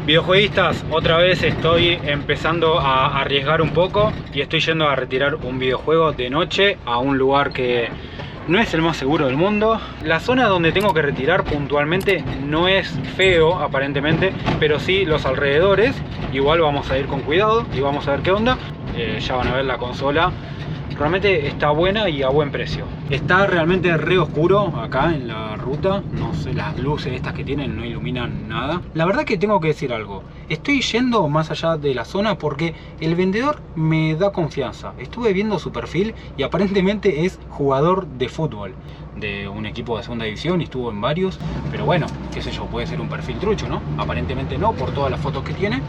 Videojueguistas, otra vez estoy empezando a arriesgar un poco y estoy yendo a retirar un videojuego de noche a un lugar que no es el más seguro del mundo. La zona donde tengo que retirar puntualmente no es feo aparentemente, pero sí los alrededores. Igual vamos a ir con cuidado y vamos a ver qué onda. Ya van a ver la consola. Realmente está buena y a buen precio. Está realmente re oscuro acá en la ruta. No sé, las luces estas que tienen no iluminan nada. La verdad que tengo que decir algo. Estoy yendo más allá de la zona porque el vendedor me da confianza. Estuve viendo su perfil y aparentemente es jugador de fútbol. De un equipo de segunda división y estuvo en varios. Pero bueno, qué sé yo, puede ser un perfil trucho, ¿no? Aparentemente no, por todas las fotos que tiene.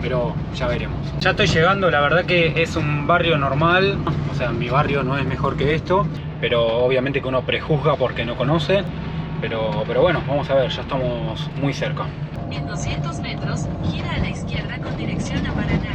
Pero ya veremos. Ya estoy llegando, la verdad que es un barrio normal. O sea, mi barrio no es mejor que esto, pero obviamente que uno prejuzga porque no conoce. Pero bueno, vamos a ver, ya estamos muy cerca. En 200 metros, gira a la izquierda con dirección a Paraná.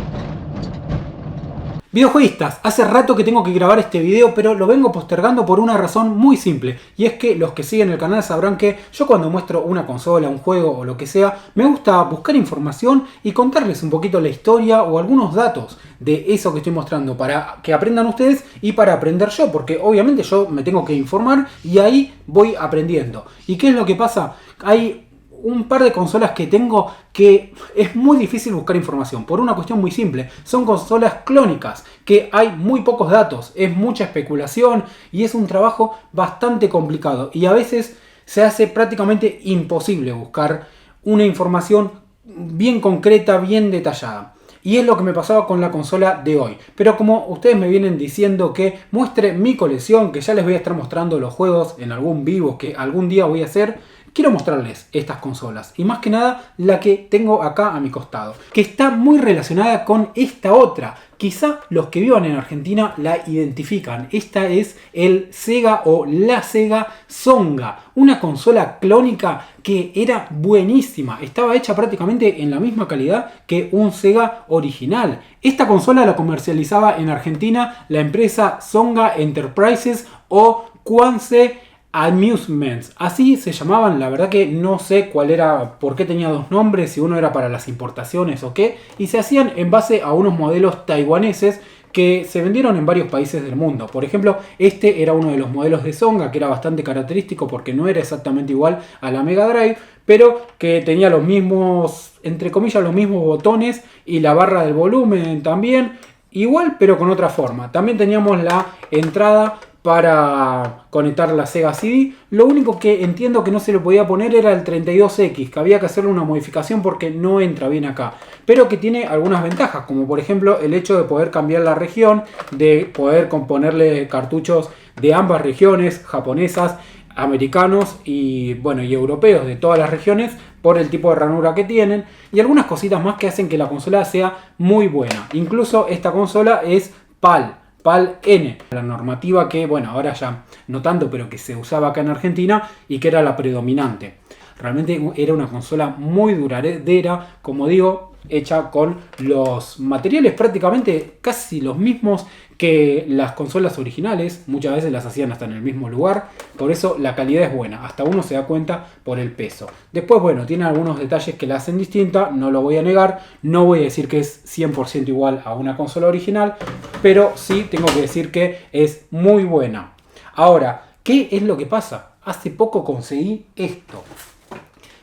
Videojueguistas, hace rato que tengo que grabar este video, pero lo vengo postergando por una razón muy simple. Y es que los que siguen el canal sabrán que yo cuando muestro una consola, un juego o lo que sea, me gusta buscar información y contarles un poquito la historia o algunos datos de eso que estoy mostrando para que aprendan ustedes y para aprender yo, porque obviamente yo me tengo que informar y ahí voy aprendiendo. ¿Y qué es lo que pasa? Hay un par de consolas que tengo que es muy difícil buscar información por una cuestión muy simple. Son consolas clónicas, que hay muy pocos datos, es mucha especulación y es un trabajo bastante complicado y a veces se hace prácticamente imposible buscar una información bien concreta, bien detallada. Y es lo que me pasaba con la consola de hoy. Pero como ustedes me vienen diciendo que muestre mi colección, que ya les voy a estar mostrando los juegos en algún vivo que algún día voy a hacer, quiero mostrarles estas consolas. Y más que nada la que tengo acá a mi costado, que está muy relacionada con esta otra. Quizá los que vivan en Argentina la identifican. Esta es el Sega o la Sega Songa. Una consola clónica que era buenísima. Estaba hecha prácticamente en la misma calidad que un Sega original. Esta consola la comercializaba en Argentina la empresa Songa Enterprises o Quance Amusements, así se llamaban. La verdad que no sé cuál era, por qué tenía dos nombres, si uno era para las importaciones o qué, y se hacían en base a unos modelos taiwaneses que se vendieron en varios países del mundo. Por ejemplo, este era uno de los modelos de Songa que era bastante característico porque no era exactamente igual a la Mega Drive, pero que tenía los mismos, entre comillas, los mismos botones y la barra del volumen también, igual pero con otra forma. También teníamos la entrada para conectar la Sega CD. Lo único que entiendo que no se le podía poner era el 32X, que había que hacerle una modificación porque no entra bien acá, pero que tiene algunas ventajas, como por ejemplo el hecho de poder cambiar la región, de poder componerle cartuchos de ambas regiones, japonesas, americanos y bueno, y europeos, de todas las regiones, por el tipo de ranura que tienen, y algunas cositas más que hacen que la consola sea muy buena. Incluso esta consola es PAL-N, la normativa que, bueno, ahora ya no tanto, pero que se usaba acá en Argentina y que era la predominante. Realmente era una consola muy duradera, como digo, hecha con los materiales prácticamente casi los mismos que las consolas originales. Muchas veces las hacían hasta en el mismo lugar, por eso la calidad es buena, hasta uno se da cuenta por el peso. Después, bueno, tiene algunos detalles que la hacen distinta, no lo voy a negar, no voy a decir que es 100% igual a una consola original, pero sí tengo que decir que es muy buena. Ahora, ¿qué es lo que pasa? Hace poco conseguí esto.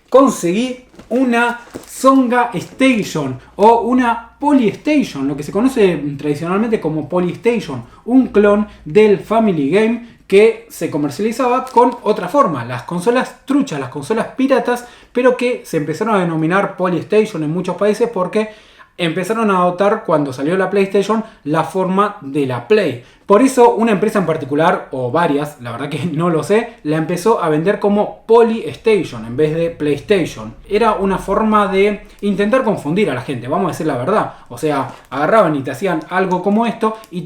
Conseguí una Songa Station o una Polystation, lo que se conoce tradicionalmente como Polystation, un clon del Family Game que se comercializaba con otra forma, las consolas truchas, las consolas piratas, pero que se empezaron a denominar Polystation en muchos países porque empezaron a adoptar, cuando salió la PlayStation, la forma de la Play. Por eso una empresa en particular, o varias, la verdad que no lo sé, la empezó a vender como Polystation en vez de PlayStation. Era una forma de intentar confundir a la gente, vamos a decir la verdad. O sea, agarraban y te hacían algo como esto y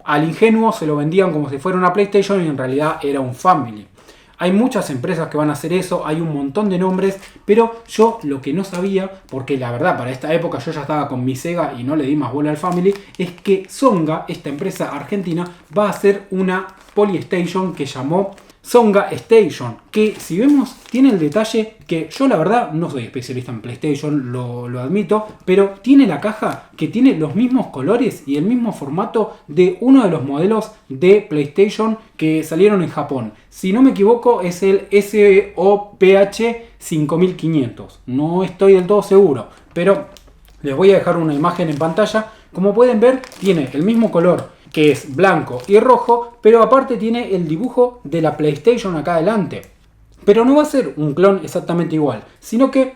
al ingenuo se lo vendían como si fuera una PlayStation y en realidad era un Family. Hay muchas empresas que van a hacer eso, hay un montón de nombres, pero yo lo que no sabía, porque la verdad para esta época yo ya estaba con mi Sega y no le di más bola al Family, es que Songa, esta empresa argentina, va a hacer una Polystation que llamó Songa Station, que si vemos tiene el detalle que yo la verdad no soy especialista en PlayStation, lo admito, pero tiene la caja que tiene los mismos colores y el mismo formato de uno de los modelos de PlayStation que salieron en Japón. Si no me equivoco es el SOPH 5500, no estoy del todo seguro, pero les voy a dejar una imagen en pantalla. Como pueden ver tiene el mismo color, que es blanco y rojo, pero aparte tiene el dibujo de la PlayStation acá adelante. Pero no va a ser un clon exactamente igual, sino que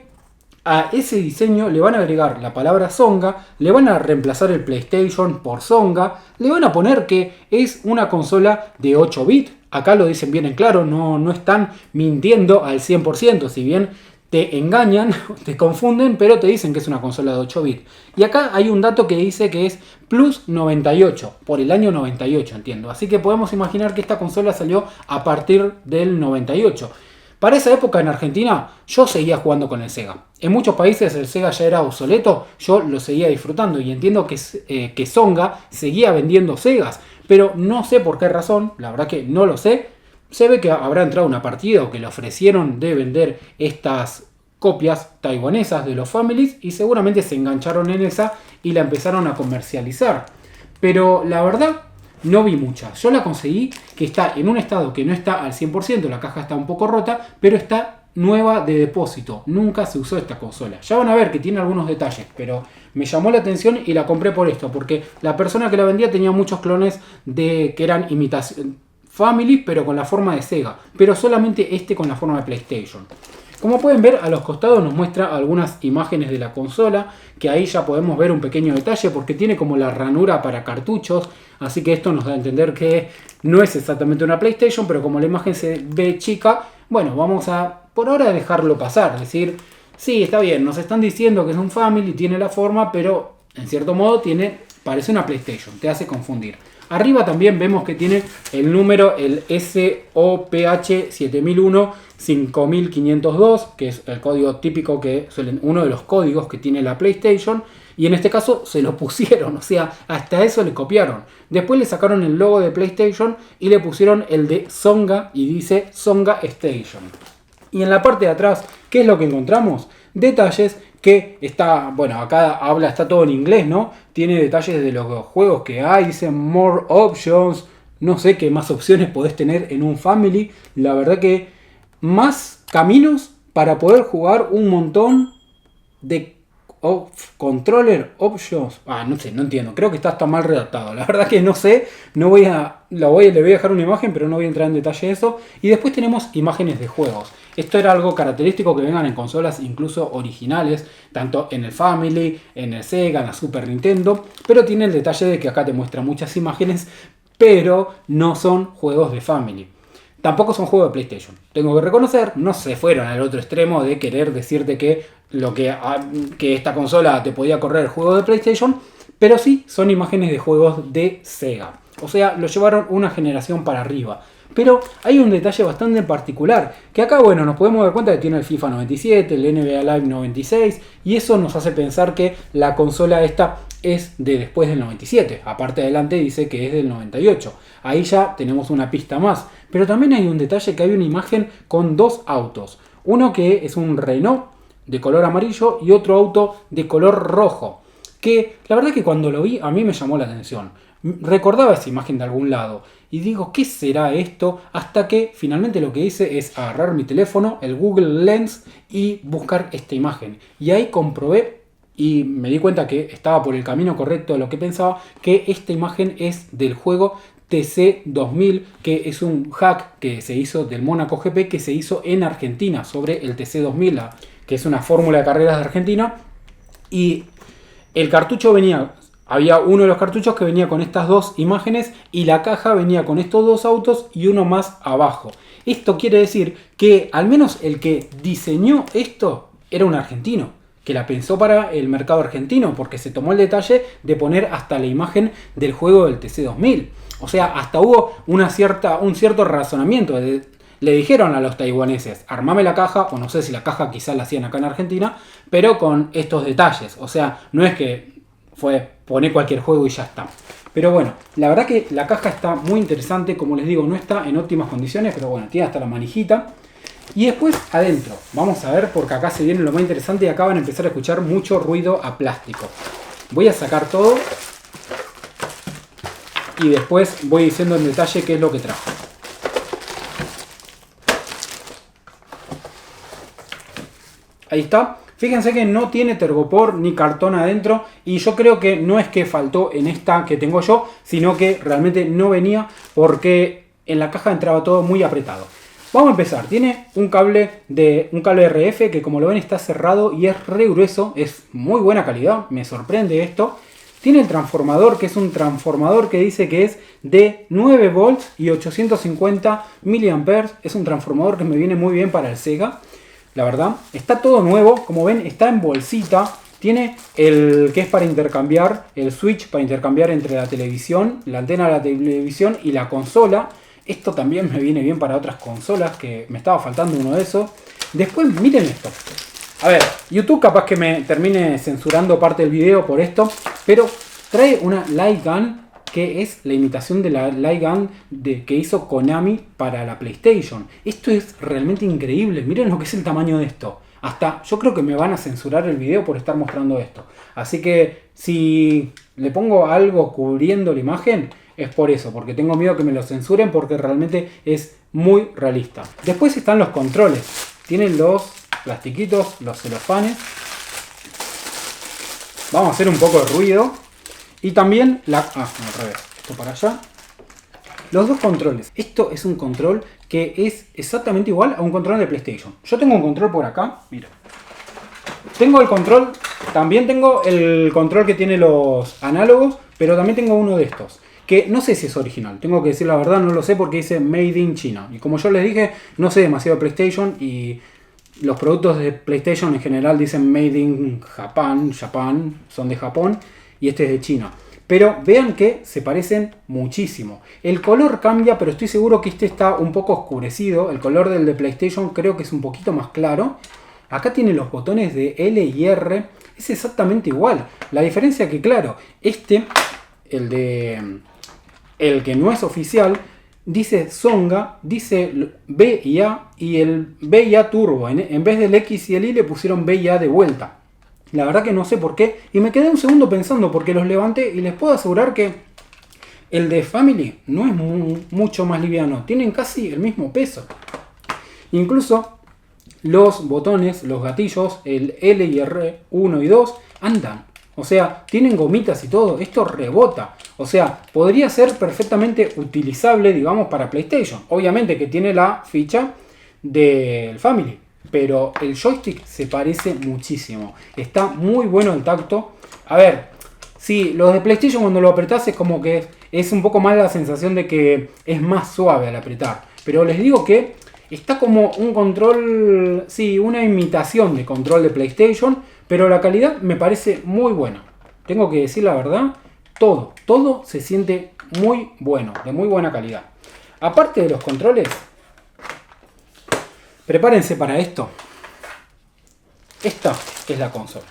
a ese diseño le van a agregar la palabra Songa, le van a reemplazar el PlayStation por Songa, le van a poner que es una consola de 8 bits. Acá lo dicen bien en claro, no están mintiendo al 100%, si bien te engañan, te confunden, pero te dicen que es una consola de 8 bits. Y acá hay un dato que dice que es Plus 98, por el año 98, entiendo. Así que podemos imaginar que esta consola salió a partir del 98. Para esa época en Argentina yo seguía jugando con el Sega. En muchos países el Sega ya era obsoleto, yo lo seguía disfrutando y entiendo que Songa seguía vendiendo Segas, pero no sé por qué razón, la verdad que no lo sé. Se ve que habrá entrado una partida o que le ofrecieron de vender estas copias taiwanesas de los Families y seguramente se engancharon en esa y la empezaron a comercializar. Pero la verdad no vi muchas. Yo la conseguí que está en un estado que no está al 100%, la caja está un poco rota, pero está nueva de depósito. Nunca se usó esta consola. Ya van a ver que tiene algunos detalles, pero me llamó la atención y la compré por esto, porque la persona que la vendía tenía muchos clones que eran imitación Family, pero con la forma de Sega, pero solamente este con la forma de PlayStation. Como pueden ver, a los costados nos muestra algunas imágenes de la consola, que ahí ya podemos ver un pequeño detalle porque tiene como la ranura para cartuchos, así que esto nos da a entender que no es exactamente una PlayStation, pero como la imagen se ve chica, bueno, vamos a por ahora dejarlo pasar, es decir, sí, está bien, nos están diciendo que es un Family, tiene la forma, pero en cierto modo parece una PlayStation, te hace confundir. Arriba también vemos que tiene el número, el SOPH 7001 5502, que es el código típico uno de los códigos que tiene la PlayStation. Y en este caso se lo pusieron, o sea, hasta eso le copiaron. Después le sacaron el logo de PlayStation y le pusieron el de Songa y dice Songa Station. Y en la parte de atrás, ¿qué es lo que encontramos? Detalles que está, bueno, acá está todo en inglés, ¿no? Tiene detalles de los juegos que hay, dice more options, no sé qué más opciones podés tener en un Family. La verdad que más caminos para poder jugar un montón de controller options. No sé, no entiendo, creo que está hasta mal redactado. La verdad que no sé, le voy a dejar una imagen, pero no voy a entrar en detalle de eso. Y después tenemos imágenes de juegos. Esto era algo característico que vengan en consolas incluso originales, tanto en el Family, en el Sega, en la Super Nintendo, pero tiene el detalle de que acá te muestra muchas imágenes, pero no son juegos de Family. Tampoco son juegos de PlayStation. Tengo que reconocer, no se fueron al otro extremo de querer decirte que esta consola te podía correr juegos de PlayStation, pero sí son imágenes de juegos de Sega. O sea, lo llevaron una generación para arriba. Pero hay un detalle bastante particular, que acá, bueno, nos podemos dar cuenta que tiene el FIFA 97, el NBA Live 96, y eso nos hace pensar que la consola esta es de después del 97. Aparte adelante dice que es del 98. Ahí ya tenemos una pista más. Pero también hay un detalle, que hay una imagen con dos autos. Uno que es un Renault de color amarillo y otro auto de color rojo. Que la verdad que cuando lo vi a mí me llamó la atención. Recordaba esa imagen de algún lado y digo, ¿qué será esto? Hasta que finalmente lo que hice es agarrar mi teléfono, el Google Lens, y buscar esta imagen. Y ahí comprobé y me di cuenta que estaba por el camino correcto de lo que pensaba, que esta imagen es del juego TC2000, que es un hack que se hizo del Mónaco GP, que se hizo en Argentina sobre el TC2000, que es una fórmula de carreras de Argentina. Y el cartucho había uno de los cartuchos que venía con estas dos imágenes y la caja venía con estos dos autos y uno más abajo. Esto quiere decir que al menos el que diseñó esto era un argentino, que la pensó para el mercado argentino, porque se tomó el detalle de poner hasta la imagen del juego del TC2000. O sea, hasta hubo un cierto razonamiento. Le dijeron a los taiwaneses, armame la caja, o no sé si la caja quizás la hacían acá en Argentina, pero con estos detalles. O sea, no es que fue poner cualquier juego y ya está. Pero bueno, la verdad que la caja está muy interesante. Como les digo, no está en óptimas condiciones, pero bueno, tiene hasta la manijita. Y después adentro, vamos a ver, porque acá se viene lo más interesante y acá van a empezar a escuchar mucho ruido a plástico. Voy a sacar todo y después voy diciendo en detalle qué es lo que trajo. Ahí está. Fíjense que no tiene tergopor ni cartón adentro y yo creo que no es que faltó en esta que tengo yo, sino que realmente no venía porque en la caja entraba todo muy apretado. Vamos a empezar. Tiene un cable RF que, como lo ven, está cerrado y es re grueso, es muy buena calidad, me sorprende esto. Tiene el transformador, que es un transformador que dice que es de 9 volts y 850 mA. Es un transformador que me viene muy bien para el Sega. La verdad, está todo nuevo, como ven, está en bolsita. Tiene el que es para intercambiar, el switch para intercambiar entre la televisión, la antena de la televisión y la consola. Esto también me viene bien para otras consolas, que me estaba faltando uno de esos. Después miren esto. A ver, YouTube capaz que me termine censurando parte del video por esto, pero trae una Light Gun que es la imitación de la Light Gun que hizo Konami para la PlayStation. Esto es realmente increíble. Miren lo que es el tamaño de esto. Hasta yo creo que me van a censurar el video por estar mostrando esto. Así que si le pongo algo cubriendo la imagen, es por eso, porque tengo miedo que me lo censuren, porque realmente es muy realista. Después están los controles. Tienen los plastiquitos, los celofanes. Vamos a hacer un poco de ruido. Y también al revés, esto para allá. Los dos controles. Esto es un control que es exactamente igual a un control de PlayStation. Yo tengo un control por acá, mira. Tengo el control, también tengo el control que tiene los análogos, pero también tengo uno de estos. Que no sé si es original, tengo que decir la verdad, no lo sé porque dice Made in China. Y como yo les dije, no sé demasiado de PlayStation y los productos de PlayStation en general dicen Made in Japan, son de Japón y este es de China. Pero vean que se parecen muchísimo. El color cambia, pero estoy seguro que este está un poco oscurecido. El color del de PlayStation creo que es un poquito más claro. Acá tiene los botones de L y R. Es exactamente igual. La diferencia que, claro, el que no es oficial, dice Zonga, dice B y A, y el B y A Turbo. En vez del X y el Y le pusieron B y A de vuelta. La verdad que no sé por qué. Y me quedé un segundo pensando porque los levanté y les puedo asegurar que el de Family no es mucho más liviano. Tienen casi el mismo peso. Incluso los botones, los gatillos, el L y R 1 y 2 andan. O sea, tienen gomitas y todo. Esto rebota. O sea, podría ser perfectamente utilizable, digamos, para PlayStation. Obviamente que tiene la ficha del Family. Pero el joystick se parece muchísimo. Está muy bueno el tacto. A ver, sí, los de PlayStation cuando lo apretás es como que es un poco más la sensación de que es más suave al apretar. Pero les digo que está como un control, sí, una imitación de control de PlayStation. Pero la calidad me parece muy buena. Tengo que decir la verdad, todo se siente muy bueno, de muy buena calidad. Aparte de los controles, prepárense para esto. Esta es la consola.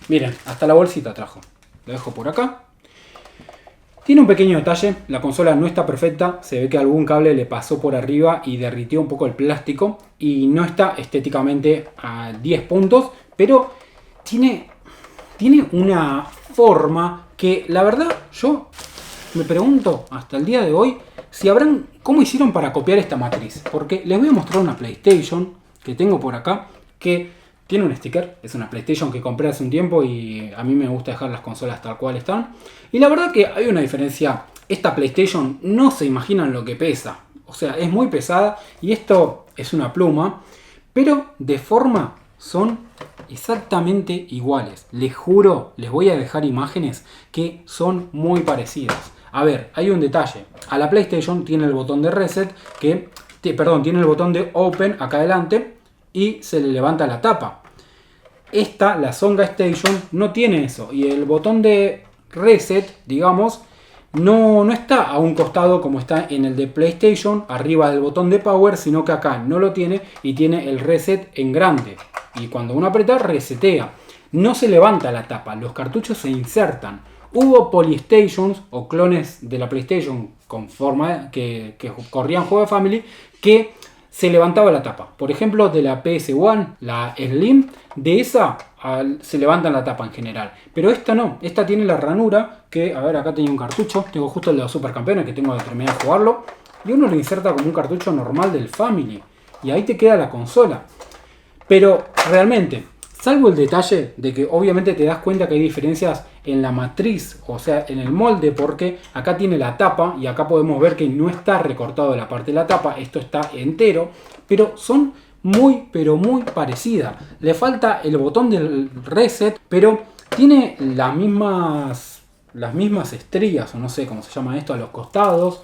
Miren, hasta la bolsita trajo. Lo dejo por acá. Tiene un pequeño detalle. La consola no está perfecta. Se ve que algún cable le pasó por arriba y derritió un poco el plástico. Y no está estéticamente a 10 puntos. Pero tiene una forma que la verdad yo me pregunto hasta el día de hoy si cómo hicieron para copiar esta matriz. Porque les voy a mostrar una PlayStation que tengo por acá que tiene un sticker. Es una PlayStation que compré hace un tiempo y a mí me gusta dejar las consolas tal cual están. Y la verdad que hay una diferencia. Esta PlayStation no se imaginan lo que pesa. O sea, es muy pesada y esto es una pluma. Pero de forma son exactamente iguales. Les juro, les voy a dejar imágenes que son muy parecidas. A ver, hay un detalle. A la PlayStation tiene el botón de reset, tiene el botón de open acá adelante y se le levanta la tapa. Esta, la Zonga Station, no tiene eso. Y el botón de reset, digamos, no está a un costado como está en el de PlayStation, arriba del botón de power, sino que acá no lo tiene y tiene el reset en grande. Y cuando uno aprieta, resetea. No se levanta la tapa, los cartuchos se insertan. hubo Polystations o clones de la PlayStation con forma que corrían juegos de Family que se levantaba la tapa. Por ejemplo, de la PS1, la Slim, de esa se levanta la tapa en general. Pero esta no, esta tiene la ranura que, a ver, acá tenía un cartucho, tengo justo el de los Supercampeones que tengo que terminar de jugarlo, y uno lo inserta como un cartucho normal del Family, y ahí te queda la consola. Pero realmente, salvo el detalle de que obviamente te das cuenta que hay diferencias en la matriz, o sea, en el molde, porque acá tiene la tapa y acá podemos ver que no está recortado la parte de la tapa, esto está entero, pero son muy, pero muy parecidas. Le falta el botón del reset, pero tiene las mismas estrías, o no sé cómo se llama esto, a los costados.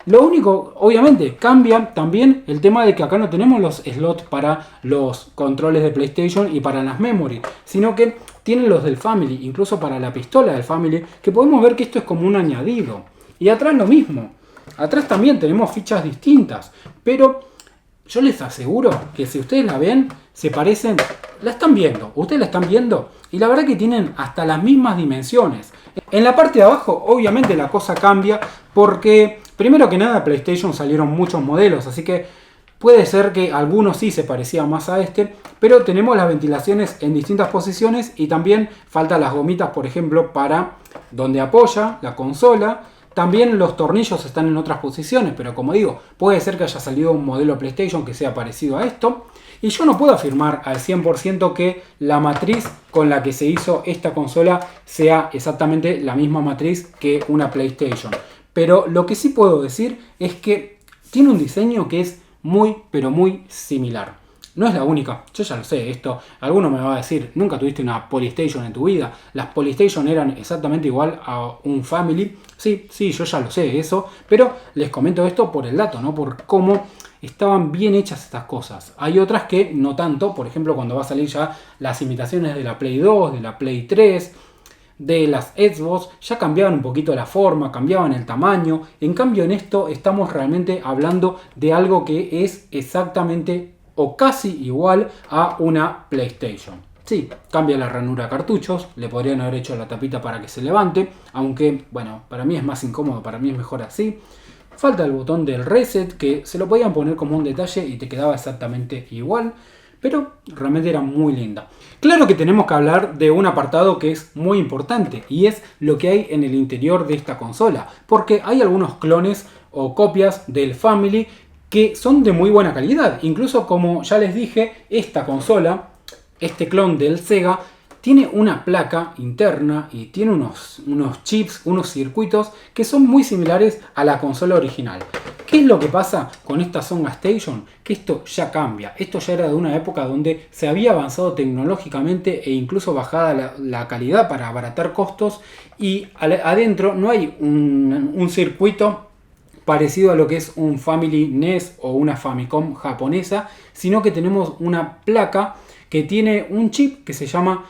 Lo único, obviamente, cambia también el tema de que acá no tenemos los slots para los controles de PlayStation y para las memory, sino que tienen los del Family, incluso para la pistola del Family, que podemos ver que esto es como un añadido. Y atrás lo mismo. Atrás también tenemos fichas distintas, pero yo les aseguro que si ustedes la ven, se parecen, la están viendo, ustedes la están viendo, y la verdad que tienen hasta las mismas dimensiones. En la parte de abajo, obviamente la cosa cambia, porque primero que nada PlayStation salieron muchos modelos, así que puede ser que algunos sí se parecían más a este, pero tenemos las ventilaciones en distintas posiciones y también faltan las gomitas, por ejemplo, para donde apoya la consola. También los tornillos están en otras posiciones, pero como digo, puede ser que haya salido un modelo PlayStation que sea parecido a esto. Y yo no puedo afirmar al 100% que la matriz con la que se hizo esta consola sea exactamente la misma matriz que una PlayStation. Pero lo que sí puedo decir es que tiene un diseño que es muy, pero muy similar. No es la única, yo ya lo sé, esto alguno me va a decir, nunca tuviste una Polystation en tu vida, las Polystation eran exactamente igual a un Family, sí, yo ya lo sé eso, pero les comento esto por el dato, ¿no? Por cómo estaban bien hechas estas cosas. Hay otras que no tanto, por ejemplo cuando va a salir ya las imitaciones de la Play 2, de la Play 3, de las Xbox, ya cambiaban un poquito la forma, cambiaban el tamaño, en cambio en esto estamos realmente hablando de algo que es exactamente o casi igual a una PlayStation. Sí, cambia la ranura de cartuchos, le podrían haber hecho la tapita para que se levante, aunque bueno, para mí es más incómodo, para mí es mejor así. Falta el botón del reset, que se lo podían poner como un detalle y te quedaba exactamente igual, pero realmente era muy linda. Claro que tenemos que hablar de un apartado que es muy importante, y es lo que hay en el interior de esta consola, porque hay algunos clones o copias del Family que son de muy buena calidad. Incluso, como ya les dije, esta consola, este clon del Sega, tiene una placa interna y tiene unos chips, unos circuitos que son muy similares a la consola original. ¿Qué es lo que pasa con esta Songa Station? Que esto ya cambia. Esto ya era de una época donde se había avanzado tecnológicamente e incluso bajada la calidad para abaratar costos, y adentro no hay un circuito parecido a lo que es un Family NES o una Famicom japonesa, sino que tenemos una placa que tiene un chip que se llama,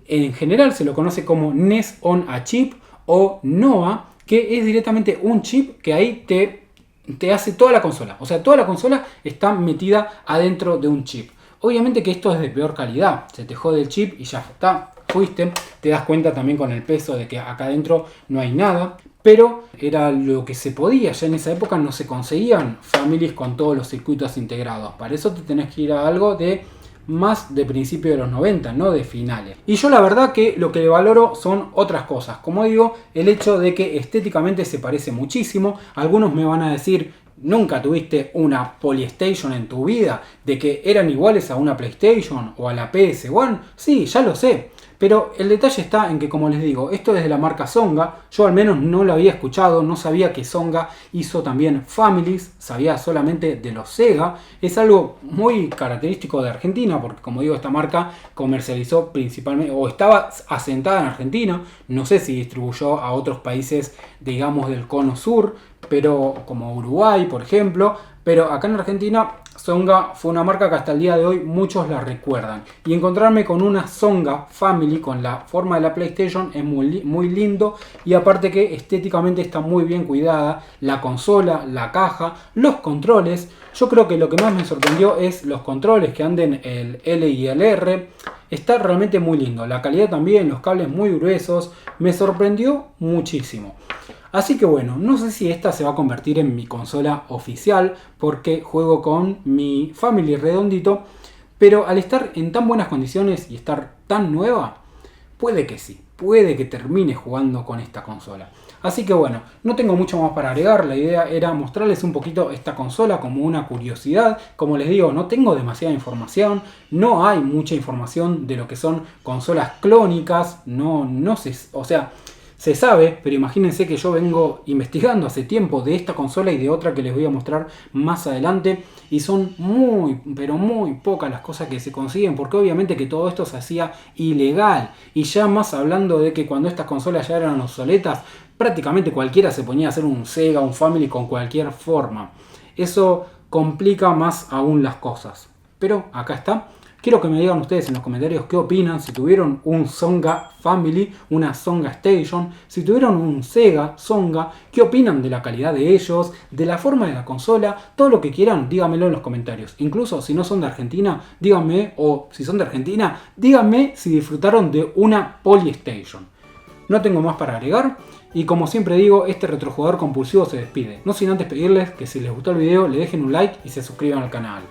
en general se lo conoce como NES on a chip o NOA, que es directamente un chip que ahí te hace toda la consola. O sea, toda la consola está metida adentro de un chip. Obviamente que esto es de peor calidad, se te jode el chip y ya está, fuiste. Te das cuenta también con el peso de que acá adentro no hay nada, pero era lo que se podía. Ya en esa época no se conseguían Families con todos los circuitos integrados. Para eso te tenés que ir a algo de más de principio de los 90, no de finales. Y yo la verdad que lo que valoro son otras cosas. Como digo, el hecho de que estéticamente se parece muchísimo. Algunos me van a decir, ¿nunca tuviste una Polystation en tu vida? ¿De que eran iguales a una PlayStation o a la PS1? Sí, ya lo sé. Pero el detalle está en que, como les digo, esto es de la marca Songa. Yo al menos no lo había escuchado, no sabía que Songa hizo también Families, sabía solamente de los Sega. Es algo muy característico de Argentina, porque como digo, esta marca comercializó principalmente, o estaba asentada en Argentina. No sé si distribuyó a otros países, digamos, del cono sur, pero como Uruguay, por ejemplo. Pero acá en Argentina Songa fue una marca que hasta el día de hoy muchos la recuerdan. Y encontrarme con una Songa Family con la forma de la PlayStation es muy lindo. Y aparte que estéticamente está muy bien cuidada. La consola, la caja, los controles. Yo creo que lo que más me sorprendió es los controles que anden el L y el R. Está realmente muy lindo. La calidad también, los cables muy gruesos. Me sorprendió muchísimo. Así que bueno, no sé si esta se va a convertir en mi consola oficial porque juego con mi Family redondito, pero al estar en tan buenas condiciones y estar tan nueva, puede que sí, puede que termine jugando con esta consola. Así que bueno, no tengo mucho más para agregar, la idea era mostrarles un poquito esta consola como una curiosidad. Como les digo, no tengo demasiada información, no hay mucha información de lo que son consolas clónicas, no sé, o sea... Se sabe, pero imagínense que yo vengo investigando hace tiempo de esta consola y de otra que les voy a mostrar más adelante. Y son muy, pero muy pocas las cosas que se consiguen. Porque obviamente que todo esto se hacía ilegal. Y ya más hablando de que cuando estas consolas ya eran obsoletas, prácticamente cualquiera se ponía a hacer un Sega, un Family con cualquier forma. Eso complica más aún las cosas. Pero acá está. Quiero que me digan ustedes en los comentarios qué opinan, si tuvieron un Songa Family, una Songa Station, si tuvieron un Sega Songa, qué opinan de la calidad de ellos, de la forma de la consola, todo lo que quieran, díganmelo en los comentarios. Incluso si no son de Argentina, díganme, o si son de Argentina, díganme si disfrutaron de una Polystation. No tengo más para agregar. Y como siempre digo, este retrojugador compulsivo se despide. No sin antes pedirles que si les gustó el video le dejen un like y se suscriban al canal.